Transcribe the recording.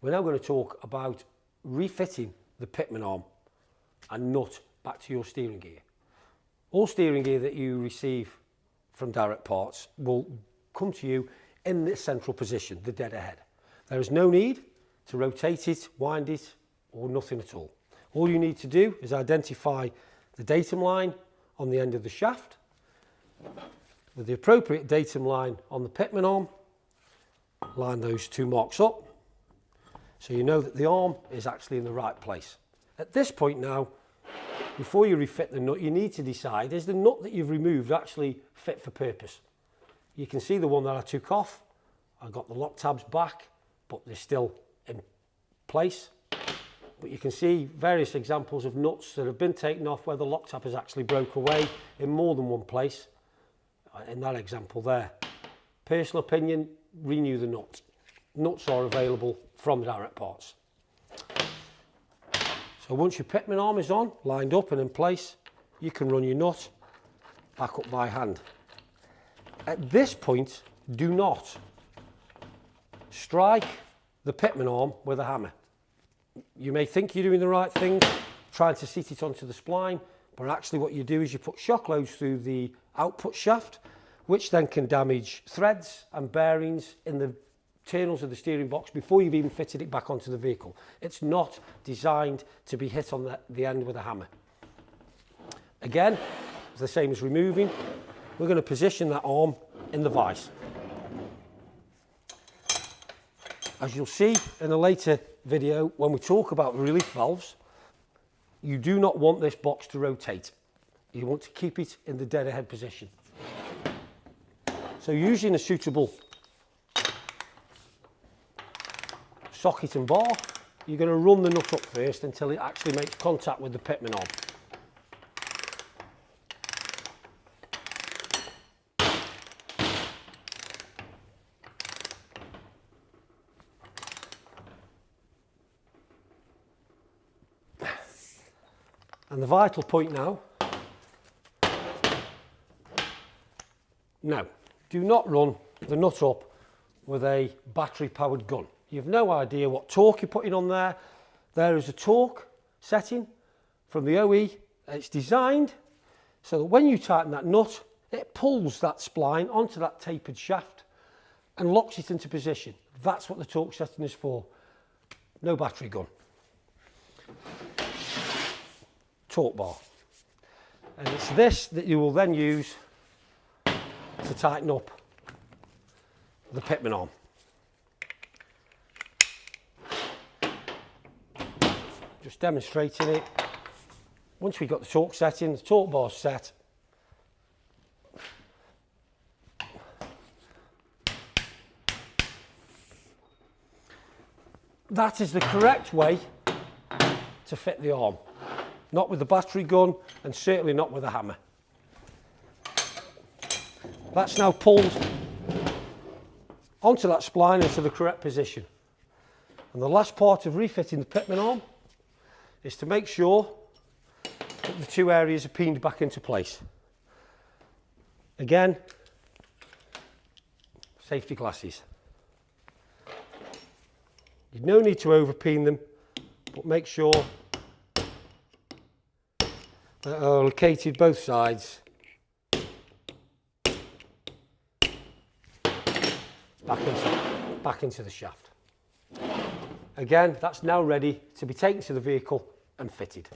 We're now going to talk about refitting the pitman arm and nut back to your steering gear. All steering gear that you receive from Direct Parts will come to you in the central position, the dead ahead. There is no need to rotate it, wind it, or nothing at all. All you need to do is identify the datum line on the end of the shaft with the appropriate datum line on the pitman arm. Line those two marks up so you know that the arm is actually in the right place. At this point now, before you refit the nut, you need to decide, is the nut that you've removed actually fit for purpose? You can see the one that I took off. I got the lock tabs back, but they're still in place. But you can see various examples of nuts that have been taken off where the lock tab has actually broke away in more than one place. In that example there. Personal opinion, renew the nut. Nuts are available from Direct Parts. So once your pitman arm is on, lined up and in place, you can run your nut back up by hand. At this point, do not strike the pitman arm with a hammer. You may think you're doing the right thing, trying to seat it onto the spline, but actually what you do is you put shock loads through the output shaft, which then can damage threads and bearings in the internals of the steering box before you've even fitted it back onto the vehicle. It's not designed to be hit on the end with a hammer. Again, it's the same as removing. We're going to position that arm in the vise. As you'll see in a later video, when we talk about relief valves, you do not want this box to rotate. You want to keep it in the dead ahead position. So using a suitable socket and bar, you're going to run the nut up first until it actually makes contact with the pitman arm. And the vital point now, no, do not run the nut up with a battery powered gun. You've no idea what torque you're putting on there. There is a torque setting from the OE. It's designed so that when you tighten that nut, it pulls that spline onto that tapered shaft and locks it into position. That's what the torque setting is for. No battery gun. Torque bar. And it's this that you will then use to tighten up the pitman arm. Just demonstrating it. Once we've got the torque setting, the torque bar set, that is the correct way to fit the arm. Not with the battery gun and certainly not with a hammer. That's now pulled onto that spline into the correct position. And the last part of refitting the pitman arm is to make sure that the two areas are peened back into place. Again, safety glasses. You've no need to overpeen them, but make sure that are located both sides back into the shaft. Again, that's now ready to be taken to the vehicle and fitted.